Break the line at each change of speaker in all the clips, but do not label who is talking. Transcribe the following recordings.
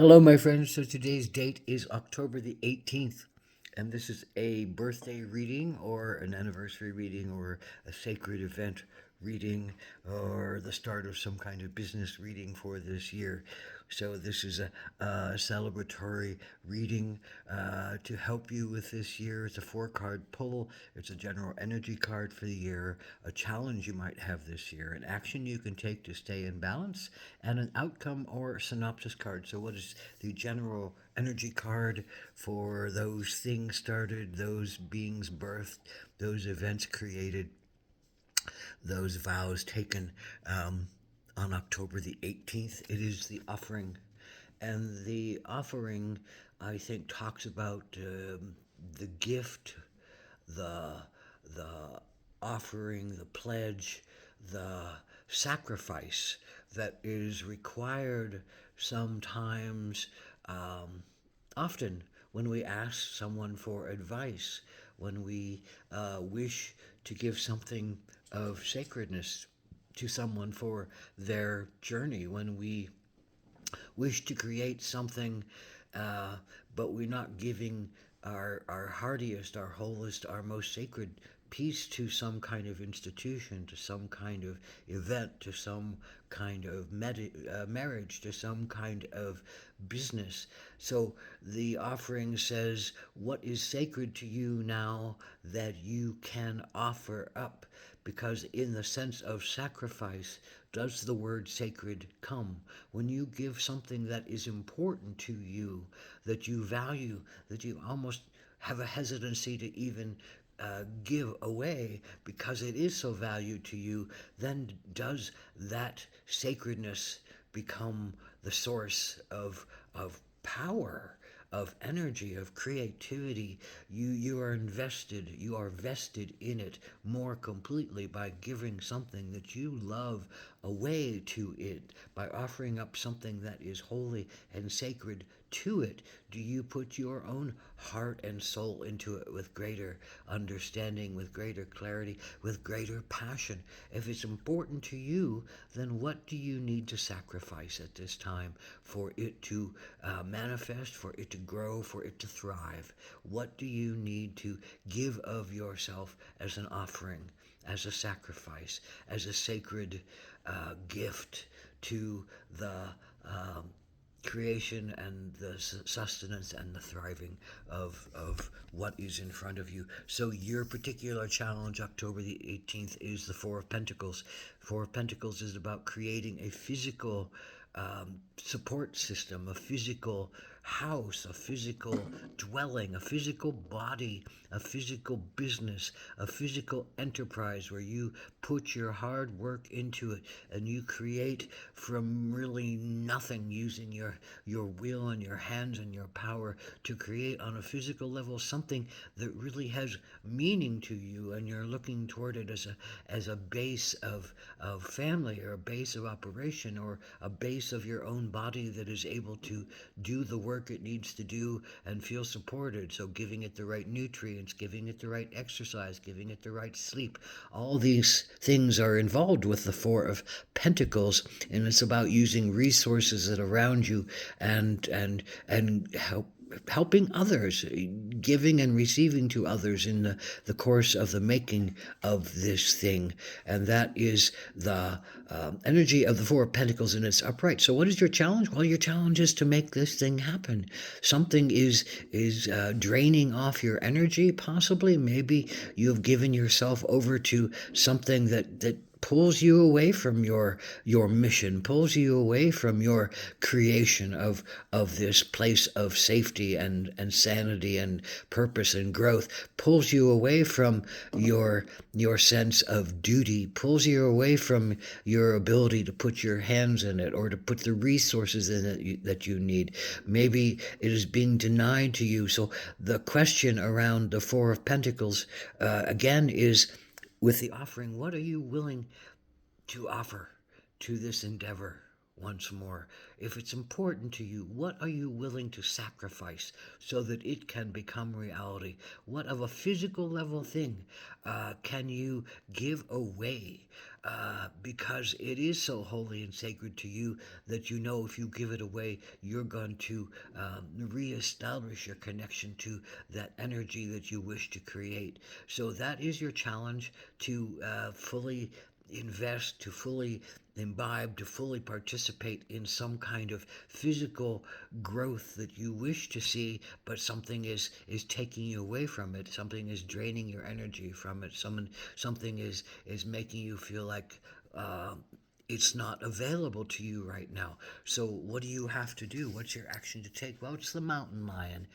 Hello, my friends. So today's date is October the 18th, and this is a birthday reading or an anniversary reading or a sacred event reading or the start of some kind of business reading for this year. So this is a celebratory reading to help you with this year. It's a four-card pull. It's a general energy card for the year, a challenge you might have this year, an action you can take to stay in balance, and an outcome or synopsis card. So what is the general energy card for those things started, those beings birthed, those events created, those vows taken on October the 18th? It is the offering. And the offering, I think, talks about the gift, the the offering, the pledge, the sacrifice that is required sometimes, often when we ask someone for advice, when we wish to give something of sacredness to someone for their journey, when we wish to create something, uh, but we're not giving our heartiest, our wholest, our most sacred piece to some kind of institution, to some kind of event, to some kind of marriage, to some kind of business. So the offering says, what is sacred to you now that you can offer up? Because in the sense of sacrifice, does the word sacred come? When you give something that is important to you, that you value, that you almost have a hesitancy to even give away because it is so valued to you, then does that sacredness become the source of power, of energy, of creativity? You are invested, you are vested in it more completely by giving something that you love away to it, by offering up something that is holy and sacred to it. Do you put your own heart and soul into it with greater understanding, with greater clarity, with greater passion? If it's important to you, then what do you need to sacrifice at this time for it to manifest, for it to grow, for it to thrive? What do you need to give of yourself as an offering, as a sacrifice, as a sacred gift to the creation and the sustenance and the thriving of what is in front of you? So your particular challenge, October the 18th, is the Four of Pentacles. Four of Pentacles is about creating a physical support system, a physical house, a physical dwelling, a physical body, a physical business, a physical enterprise where you put your hard work into it and you create from really nothing, using your will and your hands and your power to create on a physical level something that really has meaning to you, and you're looking toward it as a base of family, or a base of operation, or a base of your own body that is able to do the work it needs to do and feel supported. So giving it the right nutrients, giving it the right exercise, giving it the right sleep. All these things are involved with the Four of Pentacles, and it's about using resources that are around you and helping others, giving and receiving to others in the course of the making of this thing. And that is the energy of the Four of Pentacles, and it's upright. So what is your challenge? Well, your challenge is to make this thing happen. Something is draining off your energy, possibly. Maybe you've given yourself over to something that pulls you away from your mission, pulls you away from your creation of this place of safety and sanity and purpose and growth, pulls you away from your sense of duty, pulls you away from your ability to put your hands in it or to put the resources in it that you need. Maybe it is being denied to you. So the question around the Four of Pentacles, again, is, with the offering, what are you willing to offer to this endeavor? once more. If it's important to you, what are you willing to sacrifice so that it can become reality? What of a physical level thing can you give away because it is so holy and sacred to you that you know if you give it away, you're going to reestablish your connection to that energy that you wish to create. So that is your challenge to fully invest, to fully imbibe, to fully participate in some kind of physical growth that you wish to see, but something is taking you away from it. Something is draining your energy from it. Something is making you feel like uh, it's not available to you right now. So what do you have to do? What's your action to take? Well, it's the mountain lion.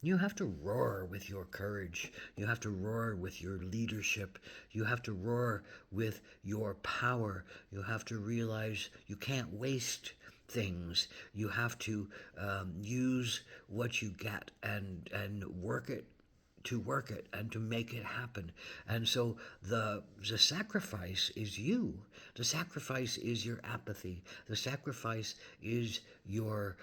You have to roar with your courage. You have to roar with your leadership. You have to roar with your power. You have to realize you can't waste things. You have to use what you get and work it and to make it happen. And so the sacrifice is you. The sacrifice is your apathy. The sacrifice is your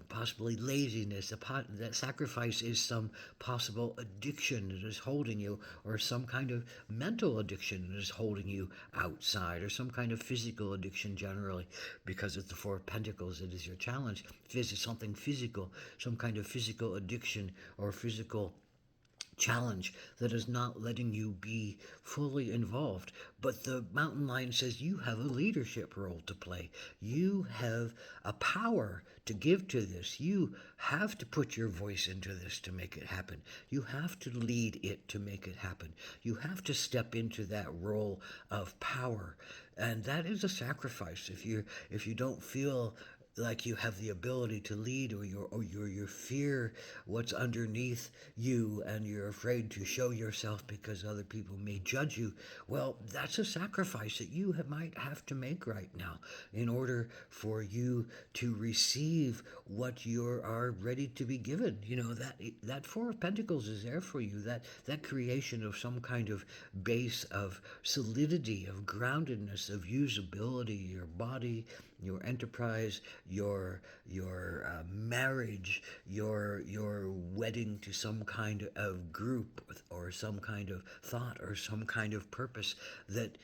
possibly laziness. That sacrifice is some possible addiction that is holding you, or some kind of mental addiction that is holding you outside, or some kind of physical addiction generally, because it's the Four of Pentacles. It is your challenge. Something physical, some kind of physical addiction or physical challenge that is not letting you be fully involved. But the mountain lion says you have a leadership role to play. You have a power to give to this. You have to put your voice into this to make it happen. You have to lead it to make it happen. You have to step into that role of power. And that is a sacrifice. If you don't feel like you have the ability to lead, or you fear what's underneath you, and you're afraid to show yourself because other people may judge you, well, that's a sacrifice that you might have to make right now in order for you to receive what you are ready to be given. You know, that Four of Pentacles is there for you. That creation of some kind of base of solidity, of groundedness, of usability, your body, your enterprise, your marriage, your wedding to some kind of group, or some kind of thought, or some kind of purpose that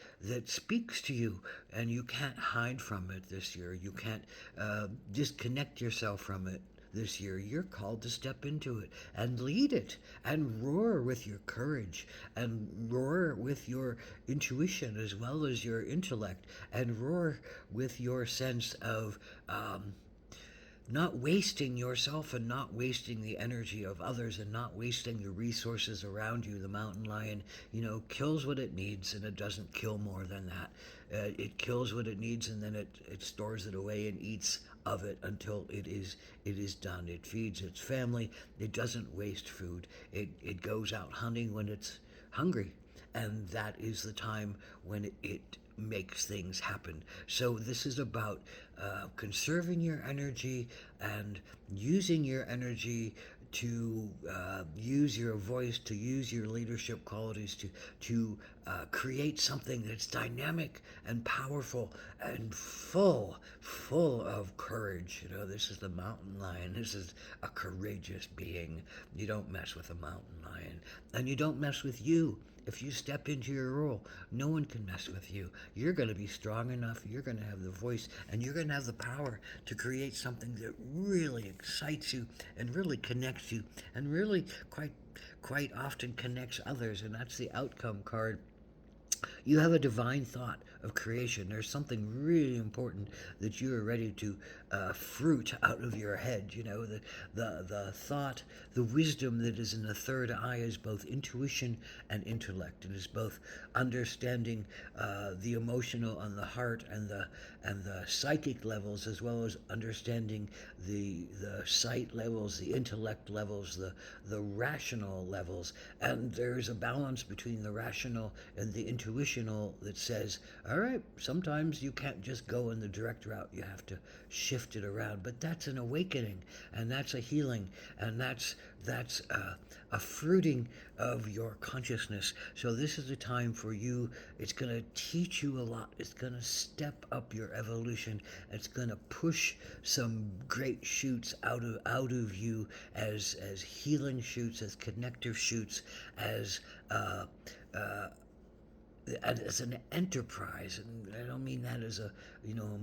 speaks to you, and you can't hide from it this year. You can't disconnect yourself from it this year. You're called to step into it and lead it and roar with your courage and roar with your intuition as well as your intellect, and roar with your sense of not wasting yourself, and not wasting the energy of others, and not wasting the resources around you. The mountain lion, kills what it needs, and it doesn't kill more than that. It kills what it needs, and then it stores it away and eats of it until it is done. It feeds its family. It doesn't waste food. It goes out hunting when it's hungry, and that is the time when it makes things happen. So this is about conserving your energy and using your energy to use your voice, to use your leadership qualities, to create something that's dynamic and powerful and full of courage. This is the mountain lion. This is a courageous being. You don't mess with a mountain lion, and you don't mess with you. If you step into your role, no one can mess with you. You're going to be strong enough, you're going to have the voice, and you're going to have the power to create something that really excites you and really connects you, and really quite often connects others. And that's the outcome card. You have a divine thought of creation. There's something really important that you are ready to fruit out of your head. The thought, the wisdom that is in the third eye is both intuition and intellect. It is both understanding the emotional and the heart and the psychic levels, as well as understanding the sight levels, the intellect levels, the rational levels. And there's a balance between the rational and the intuition foundational that says, all right, sometimes you can't just go in the direct route. You have to shift it around. But that's an awakening, and that's a healing, and that's a fruiting of your consciousness. So this is a time for you. It's going to teach you a lot. It's going to step up your evolution. It's going to push some great shoots out of you as healing shoots, as connective shoots, as as an enterprise. And I don't mean that as a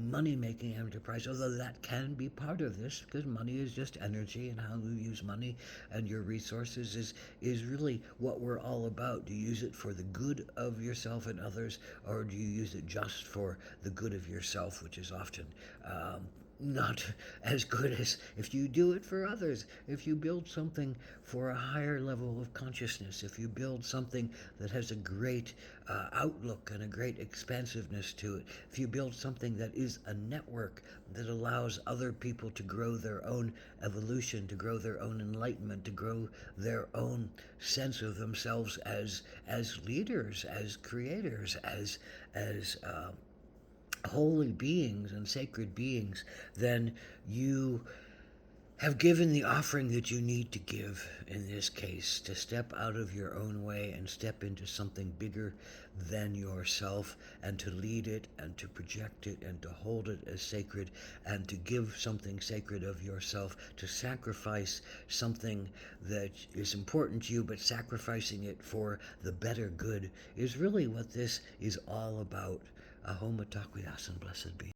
money making enterprise, although that can be part of this, because money is just energy, and how you use money and your resources is really what we're all about. Do you use it for the good of yourself and others, or do you use it just for the good of yourself, which is often not as good as if you do it for others. If you build something for a higher level of consciousness, if you build something that has a great outlook and a great expansiveness to it, if you build something that is a network that allows other people to grow their own evolution, to grow their own enlightenment, to grow their own sense of themselves as leaders, as creators, as holy beings and sacred beings, then you have given the offering that you need to give in this case, to step out of your own way and step into something bigger than yourself, and to lead it and to project it and to hold it as sacred, and to give something sacred of yourself, to sacrifice something that is important to you, but sacrificing it for the better good is really what this is all about. Ahom Atakwidas, and blessed be.